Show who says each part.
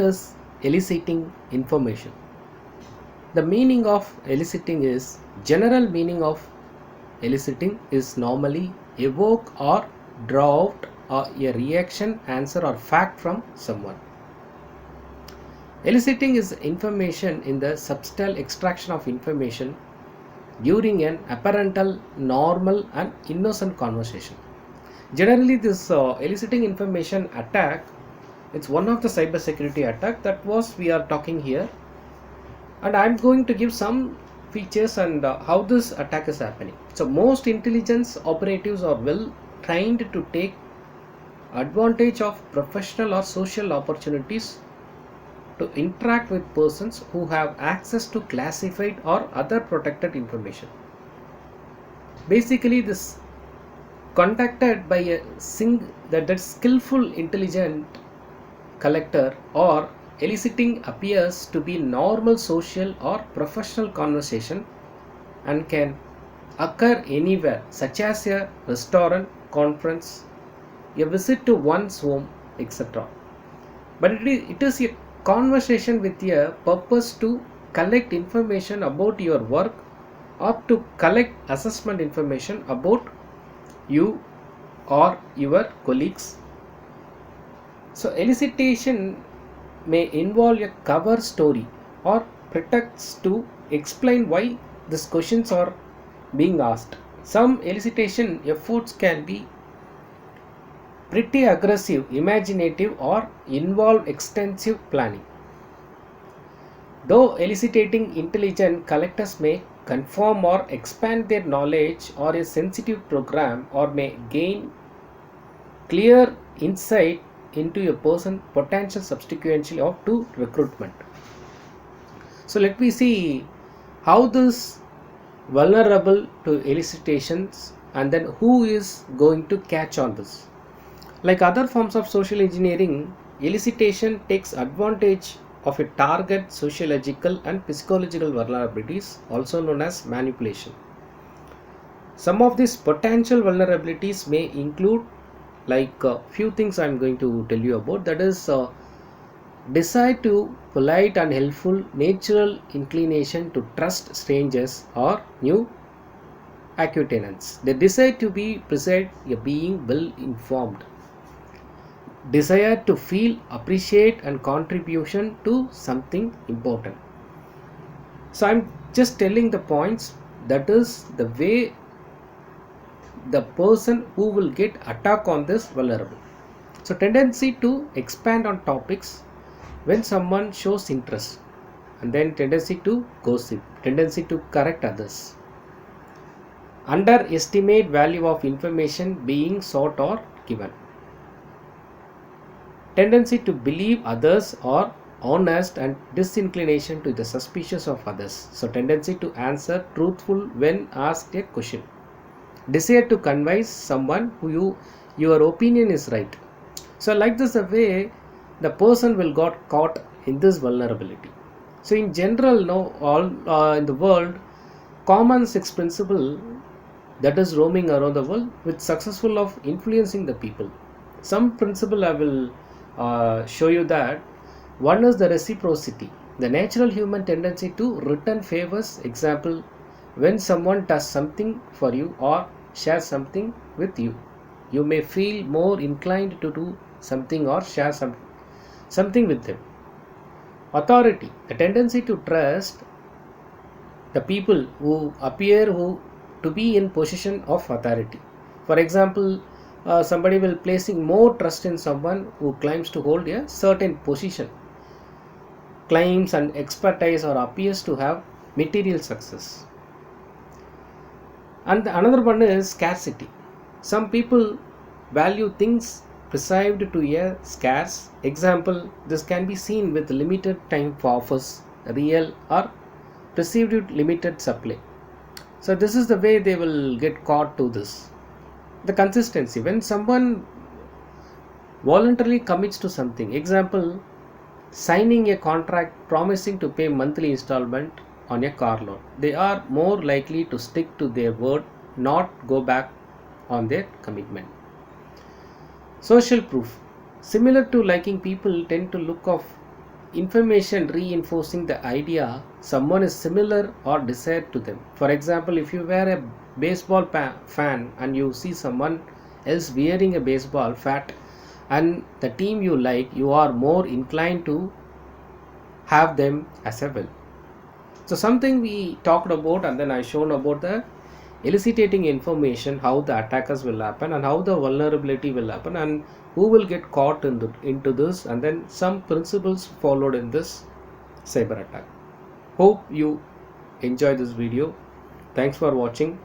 Speaker 1: what is eliciting information? The meaning of eliciting is general meaning of eliciting is normally evoke or draw out a reaction, answer or fact from someone. Eliciting is information in the subtle extraction of information during an apparent normal and innocent conversation. Generally, this eliciting information attack, it's one of the cybersecurity attack that was we are talking here, and I'm going to give some features and how this attack is happening. So most intelligence operatives are well trained to take advantage of professional or social opportunities to interact with persons who have access to classified or other protected information. Basically, this contacted by a that skillful intelligent collector or eliciting appears to be normal social or professional conversation and can occur anywhere, such as a restaurant, conference, a visit to one's home, etc. But it is a conversation with a purpose to collect information about your work or to collect assessment information about you or your colleagues. So elicitation may involve a cover story or pretext to explain why these questions are being asked. Some elicitation efforts can be pretty aggressive, imaginative, or involve extensive planning. Though eliciting intelligent collectors may confirm or expand their knowledge or a sensitive program or may gain clear insight into a person potential subsequently of to recruitment. So let me see how this vulnerable to elicitations and then who is going to catch on this. Like other forms of social engineering, elicitation takes advantage of a target sociological and psychological vulnerabilities, also known as manipulation. Some of these potential vulnerabilities may include like a few things I'm going to tell you about, that is desire to polite and helpful, natural inclination to trust strangers or new acquaintances. The desire to be present, a being well informed. Desire to feel, appreciate and contribution to something important. So I'm just telling the points, that is the way the person who will get attack on this vulnerable. So tendency to expand on topics when someone shows interest, and then tendency to gossip, tendency to correct others, underestimate value of information being sought or given, tendency to believe others are honest and disinclination to the suspicious of others. So tendency to answer truthful when asked a question, desire to convince someone who your opinion is right. So like this, the way the person will got caught in this vulnerability. So in general, now all in the world, common six principle that is roaming around the world with successful of influencing the people. Some principle I will show you that. One is the reciprocity, the natural human tendency to return favors. Example, when someone does something for you or shares something with you, you may feel more inclined to do something or share something with them. Authority, the tendency to trust the people who appear to be in position of authority. For example, somebody will placing more trust in someone who claims to hold a certain position, claims and expertise or appears to have material success. And another one is scarcity. Some people value things perceived to a scarce. Example, this can be seen with limited time for offers, real or perceived limited supply. So this is the way they will get caught to this. The consistency, when someone voluntarily commits to something, example, signing a contract promising to pay monthly installment on a car loan, they are more likely to stick to their word, not go back on their commitment. Social proof, similar to liking, people tend to look of information reinforcing the idea someone is similar or desired to them. For example, if you were a baseball fan and you see someone else wearing a baseball hat and the team you like, you are more inclined to have them as a well. So something we talked about, and then I shown about the eliciting information, how the attackers will happen and how the vulnerability will happen and who will get caught into this, and then some principles followed in this cyber attack. Hope you enjoy this video. Thanks for watching.